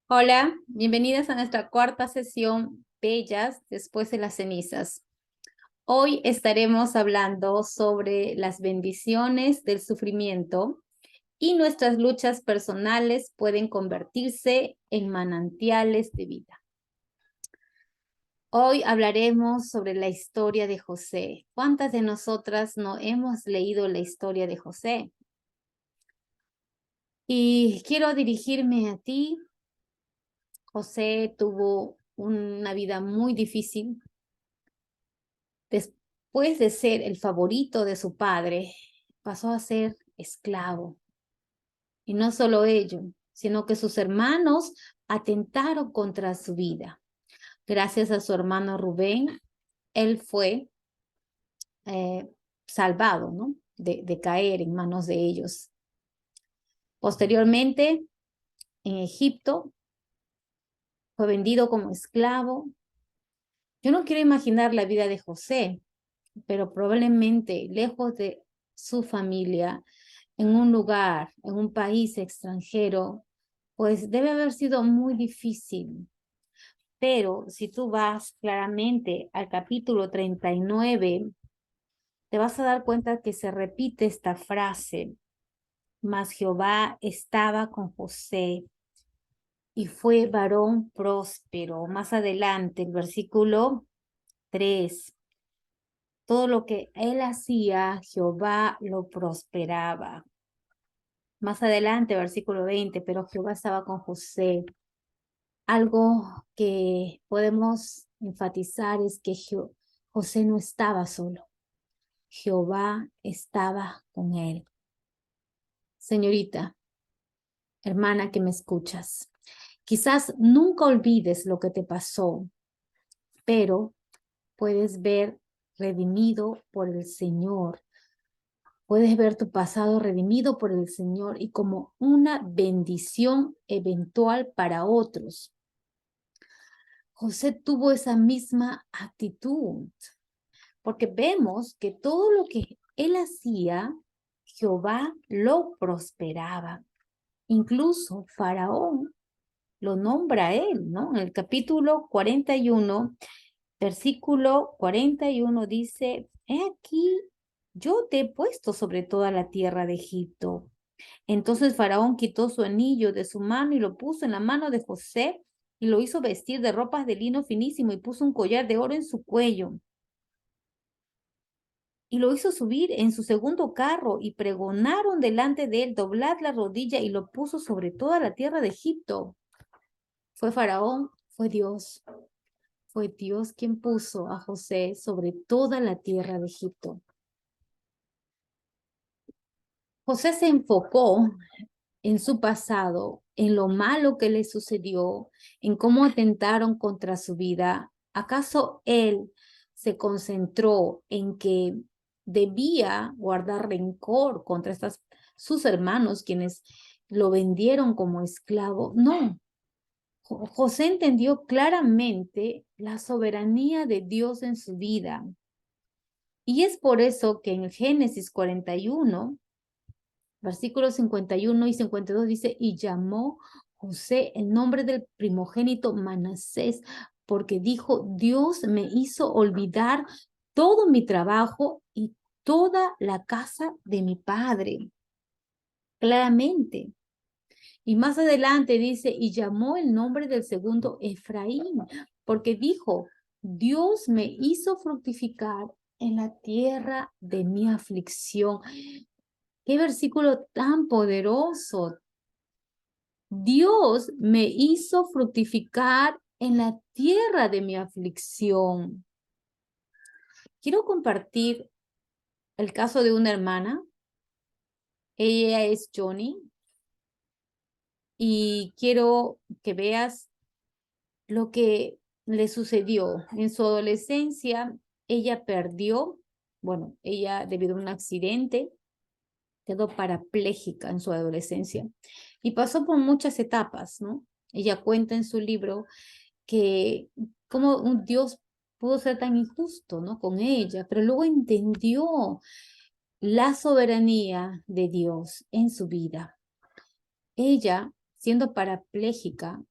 Hola, bienvenidas a nuestra cuarta sesión Bellas después de las cenizas. Hoy estaremos hablando sobre las bendiciones del sufrimiento y nuestras luchas personales pueden convertirse en manantiales de vida. Hoy hablaremos sobre la historia de José. ¿Cuántas de nosotras no hemos leído la historia de José? Y quiero dirigirme a ti. José tuvo una vida muy difícil. Después de ser el favorito de su padre, pasó a ser esclavo. Y no solo ello, sino que sus hermanos atentaron contra su vida. Gracias a su hermano Rubén, él fue eh, salvado, ¿no? De caer en manos de ellos. Posteriormente, en Egipto, fue vendido como esclavo. Yo no quiero imaginar la vida de José, pero probablemente lejos de su familia, en un lugar, en un país extranjero, pues debe haber sido muy difícil. Pero si tú vas claramente al capítulo 39, te vas a dar cuenta que se repite esta frase: mas Jehová estaba con José y fue varón próspero. Más adelante, el versículo 3. Todo lo que él hacía, Jehová lo prosperaba. Más adelante, versículo 20, pero Jehová estaba con José. Algo que podemos enfatizar es que José no estaba solo. Jehová estaba con él. Señorita, hermana que me escuchas, quizás nunca olvides lo que te pasó, pero puedes ver redimido por el Señor. Puedes ver tu pasado redimido por el Señor y como una bendición eventual para otros. José tuvo esa misma actitud, porque vemos que todo lo que él hacía, Jehová lo prosperaba. Incluso Faraón lo nombra a él, ¿no? En el capítulo 41, versículo 41 dice: he aquí, yo te he puesto sobre toda la tierra de Egipto. Entonces Faraón quitó su anillo de su mano y lo puso en la mano de José y lo hizo vestir de ropas de lino finísimo y puso un collar de oro en su cuello. Y lo hizo subir en su segundo carro y pregonaron delante de él: doblad la rodilla, y lo puso sobre toda la tierra de Egipto. Fue Faraón, fue Dios quien puso a José sobre toda la tierra de Egipto. José se enfocó en su pasado, en lo malo que le sucedió, en cómo atentaron contra su vida. ¿Acaso él se concentró en que debía guardar rencor contra sus hermanos, quienes lo vendieron como esclavo? No. José entendió claramente la soberanía de Dios en su vida. Y es por eso que en Génesis 41, versículos 51 y 52 dice: y llamó José el nombre del primogénito Manasés, porque dijo: Dios me hizo olvidar todo mi trabajo y toda la casa de mi padre. Claramente. Y más adelante dice: y llamó el nombre del segundo Efraín, porque dijo: Dios me hizo fructificar en la tierra de mi aflicción. Qué versículo tan poderoso. Dios me hizo fructificar en la tierra de mi aflicción. Quiero compartir el caso de una hermana. Ella es Johnny. Y quiero que veas lo que le sucedió. En su adolescencia, ella perdió, bueno, ella debido a un accidente, quedó parapléjica en su adolescencia y pasó por muchas etapas, ¿no? Ella cuenta en su libro que cómo un Dios pudo ser tan injusto, ¿no? Con ella, pero luego entendió la soberanía de Dios en su vida. Ella, siendo parapléjica,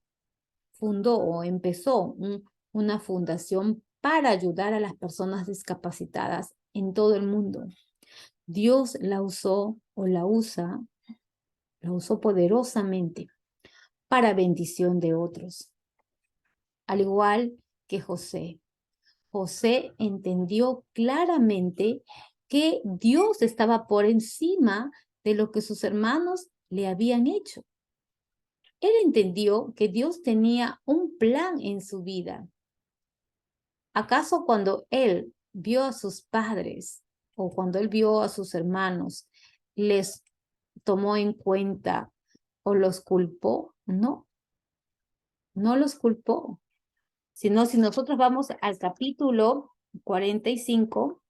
fundó o empezó una fundación para ayudar a las personas discapacitadas en todo el mundo. Dios la usó o la usó poderosamente para bendición de otros. Al igual que José. José entendió claramente que Dios estaba por encima de lo que sus hermanos le habían hecho. Él entendió que Dios tenía un plan en su vida. ¿Acaso cuando él vio a sus padres o cuando él vio a sus hermanos, les tomó en cuenta o los culpó? No, no los culpó. Sino si nosotros vamos al capítulo 45,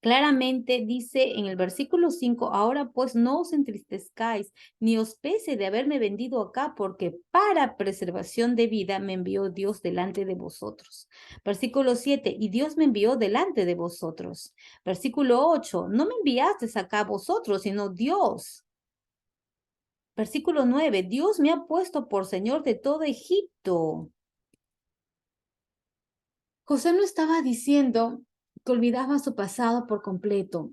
claramente dice en el versículo 5, ahora pues no os entristezcáis, ni os pese de haberme vendido acá, porque para preservación de vida me envió Dios delante de vosotros. Versículo 7, y Dios me envió delante de vosotros. Versículo 8, no me enviasteis acá vosotros, sino Dios. Versículo 9, Dios me ha puesto por señor de todo Egipto. José no estaba diciendo que olvidaba su pasado por completo.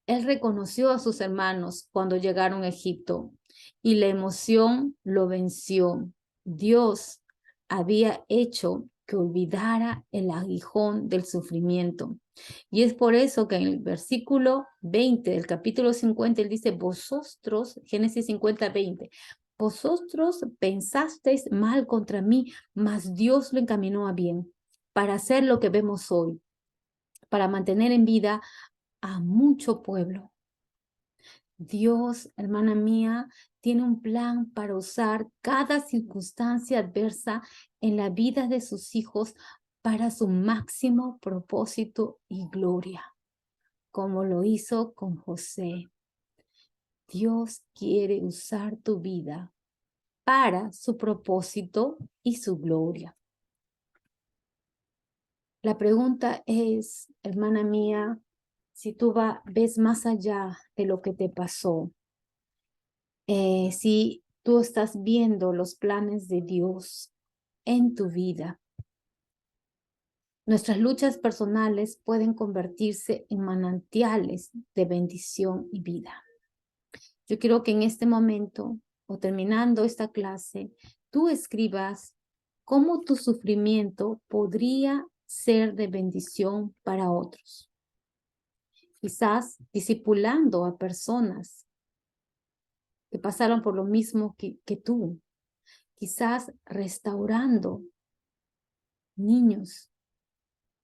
Él reconoció a sus hermanos cuando llegaron a Egipto y la emoción lo venció. Dios había hecho que olvidara el aguijón del sufrimiento. Y es por eso que en el versículo 20 del capítulo 50, él dice, vosotros, Génesis 50, 20, vosotros pensasteis mal contra mí, mas Dios lo encaminó a bien para hacer lo que vemos hoy, para mantener en vida a mucho pueblo. Dios, hermana mía, tiene un plan para usar cada circunstancia adversa en la vida de sus hijos para su máximo propósito y gloria, como lo hizo con José. Dios quiere usar tu vida para su propósito y su gloria. La pregunta es, hermana mía, si tú ves más allá de lo que te pasó, si tú estás viendo los planes de Dios en tu vida, nuestras luchas personales pueden convertirse en manantiales de bendición y vida. Yo quiero que en este momento, o terminando esta clase, tú escribas cómo tu sufrimiento podría ser de bendición para otros. Quizás discipulando a personas que pasaron por lo mismo que tú. Quizás restaurando niños,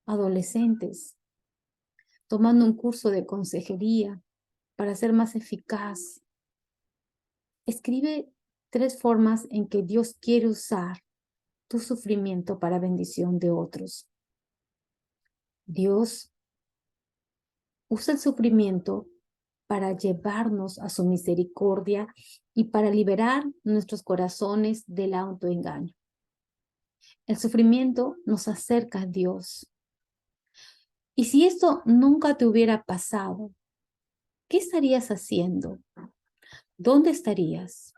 adolescentes, tomando un curso de consejería para ser más eficaz. Escribe 3 formas en que Dios quiere usar tu sufrimiento para bendición de otros. Dios usa el sufrimiento para llevarnos a su misericordia y para liberar nuestros corazones del autoengaño. El sufrimiento nos acerca a Dios. Y si esto nunca te hubiera pasado, ¿qué estarías haciendo? ¿Dónde estarías?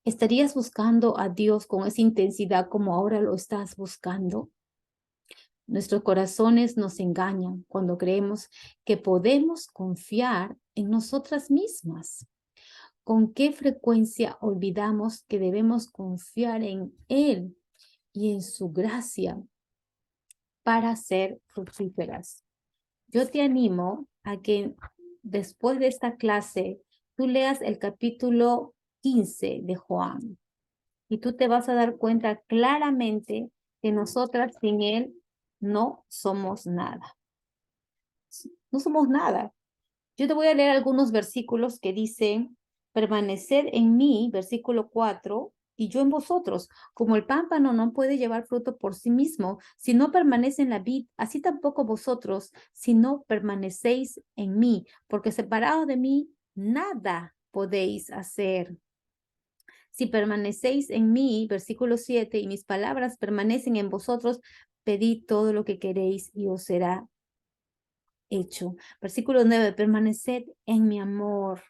¿Estarías buscando a Dios con esa intensidad como ahora lo estás buscando? Nuestros corazones nos engañan cuando creemos que podemos confiar en nosotras mismas. ¿Con qué frecuencia olvidamos que debemos confiar en Él y en su gracia para ser fructíferas? Yo te animo a que después de esta clase tú leas el capítulo 15 de Juan y tú te vas a dar cuenta claramente que nosotras sin Él no somos nada. No somos nada. Yo te voy a leer algunos versículos que dicen, permaneced en mí, versículo 4, y yo en vosotros. Como el pámpano no puede llevar fruto por sí mismo, si no permanece en la vid, así tampoco vosotros, si no permanecéis en mí, porque separados de mí, nada podéis hacer. Si permanecéis en mí, versículo 7, y mis palabras permanecen en vosotros, pedid todo lo que queréis y os será hecho. Versículo 9, permaneced en mi amor.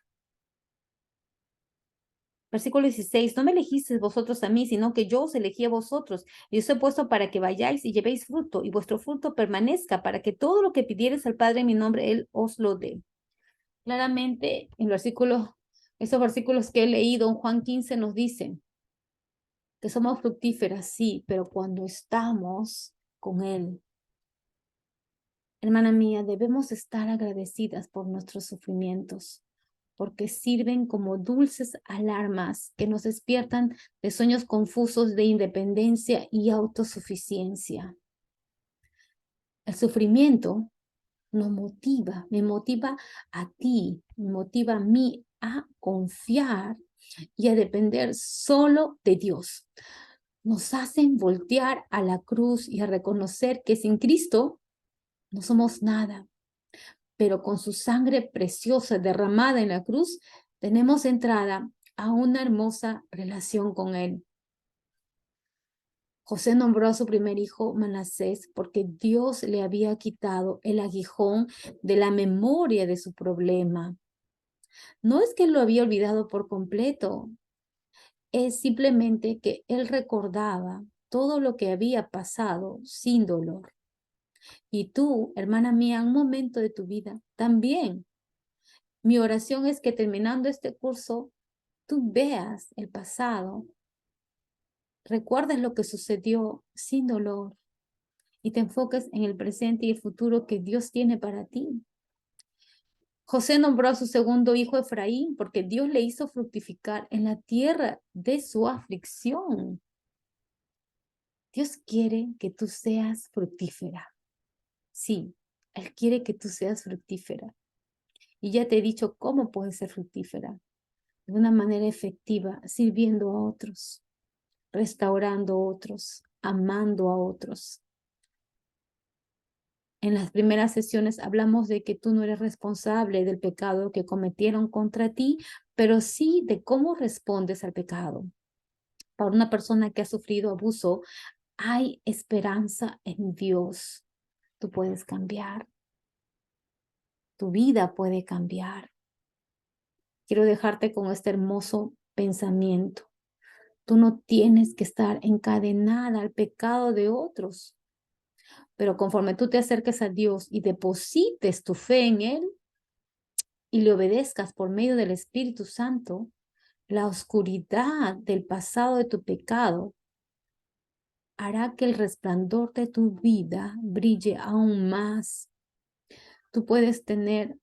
Versículo 16, no me elegisteis vosotros a mí, sino que yo os elegí a vosotros, y os he puesto para que vayáis y llevéis fruto, y vuestro fruto permanezca, para que todo lo que pidiereis al Padre en mi nombre, Él os lo dé. Claramente, en esos versículos que he leído, en Juan 15 nos dice que somos fructíferas, sí, pero cuando estamos con Él. Hermana mía, debemos estar agradecidas por nuestros sufrimientos, porque sirven como dulces alarmas que nos despiertan de sueños confusos de independencia y autosuficiencia. El sufrimiento nos motiva, me motiva a ti, me motiva a mí a confiar y a depender solo de Dios. Nos hacen voltear a la cruz y a reconocer que sin Cristo no somos nada, pero con su sangre preciosa derramada en la cruz, tenemos entrada a una hermosa relación con Él. José nombró a su primer hijo Manasés porque Dios le había quitado el aguijón de la memoria de su problema. No es que él lo había olvidado por completo, es simplemente que él recordaba todo lo que había pasado sin dolor. Y tú, hermana mía, en un momento de tu vida también. Mi oración es que terminando este curso, tú veas el pasado, recuerdes lo que sucedió sin dolor y te enfoques en el presente y el futuro que Dios tiene para ti. José nombró a su segundo hijo Efraín porque Dios le hizo fructificar en la tierra de su aflicción. Dios quiere que tú seas fructífera. Sí, Él quiere que tú seas fructífera. Y ya te he dicho cómo puedes ser fructífera. De una manera efectiva, sirviendo a otros, restaurando a otros, amando a otros. En las primeras sesiones hablamos de que tú no eres responsable del pecado que cometieron contra ti, pero sí de cómo respondes al pecado. Para una persona que ha sufrido abuso, hay esperanza en Dios. Tú puedes cambiar. Tu vida puede cambiar. Quiero dejarte con este hermoso pensamiento. Tú no tienes que estar encadenada al pecado de otros, pero conforme tú te acerques a Dios y deposites tu fe en Él y le obedezcas por medio del Espíritu Santo, la oscuridad del pasado de tu pecado hará que el resplandor de tu vida brille aún más. Tú puedes tener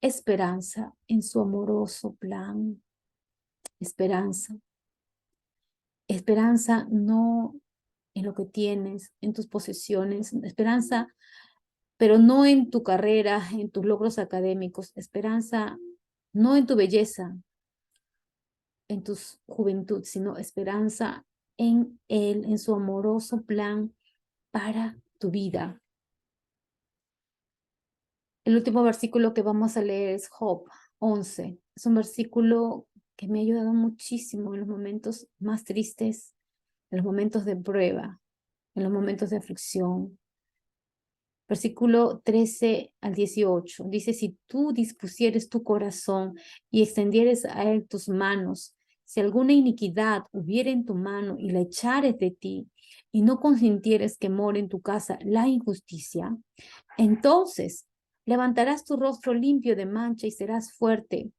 esperanza en su amoroso plan. Esperanza. Esperanza no en lo que tienes, en tus posesiones. Esperanza, pero no en tu carrera, en tus logros académicos. Esperanza no en tu belleza, en tu juventud, sino esperanza en Él, en su amoroso plan para tu vida. El último versículo que vamos a leer es Job 11. Es un versículo que me ha ayudado muchísimo en los momentos más tristes, en los momentos de prueba, en los momentos de aflicción. Versículo 13 al 18. Dice, si tú dispusieres tu corazón y extendieres a él tus manos, si alguna iniquidad hubiere en tu mano y la echares de ti, y no consintieres que more en tu casa la injusticia, entonces levantarás tu rostro limpio de mancha y serás fuerte,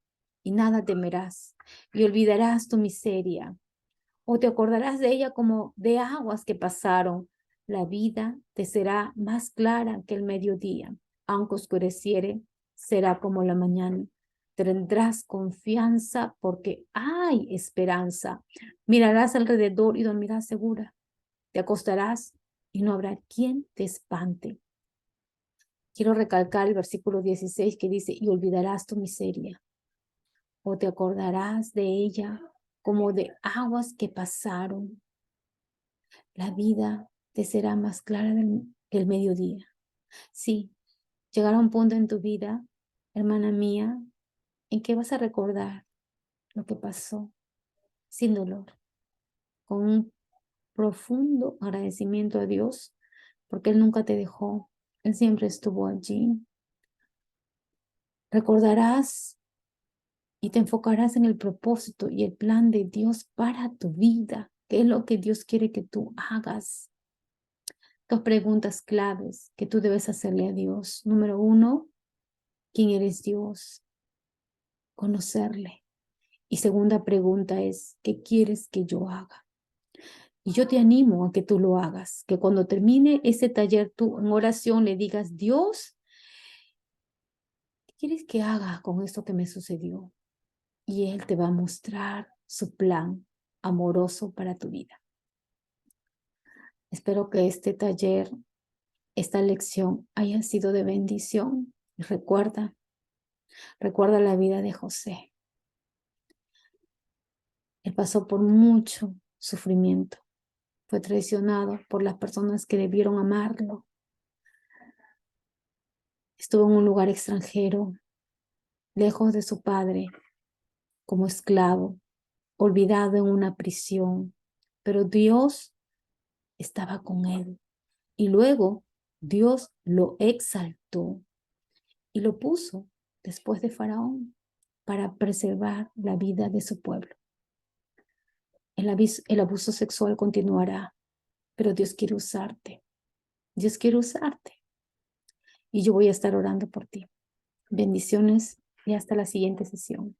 y nada temerás, y olvidarás tu miseria, o te acordarás de ella como de aguas que pasaron. La vida te será más clara que el mediodía, aunque oscureciere, será como la mañana. Tendrás confianza porque hay esperanza. Mirarás alrededor y dormirás segura. Te acostarás y no habrá quien te espante. Quiero recalcar el versículo 16 que dice, y olvidarás tu miseria, o te acordarás de ella como de aguas que pasaron. La vida te será más clara que el mediodía. Sí, llegará un punto en tu vida, hermana mía, en que vas a recordar lo que pasó sin dolor, con un profundo agradecimiento a Dios, porque Él nunca te dejó, Él siempre estuvo allí. Recordarás y te enfocarás en el propósito y el plan de Dios para tu vida. ¿Qué es lo que Dios quiere que tú hagas? Dos preguntas claves que tú debes hacerle a Dios. Número uno, ¿quién eres Dios? Conocerle. Y segunda pregunta es, ¿qué quieres que yo haga? Y yo te animo a que tú lo hagas, que cuando termine ese taller tú en oración le digas, Dios, ¿qué quieres que haga con esto que me sucedió? Y Él te va a mostrar su plan amoroso para tu vida. Espero que este taller, esta lección haya sido de bendición. Y recuerda la vida de José. Él pasó por mucho sufrimiento. Fue traicionado por las personas que debieron amarlo. Estuvo en un lugar extranjero, lejos de su padre, como esclavo, olvidado en una prisión. Pero Dios estaba con él. Y luego Dios lo exaltó y lo puso después de Faraón para preservar la vida de su pueblo. El abuso sexual continuará, pero Dios quiere usarte. Dios quiere usarte. Y yo voy a estar orando por ti. Bendiciones y hasta la siguiente sesión.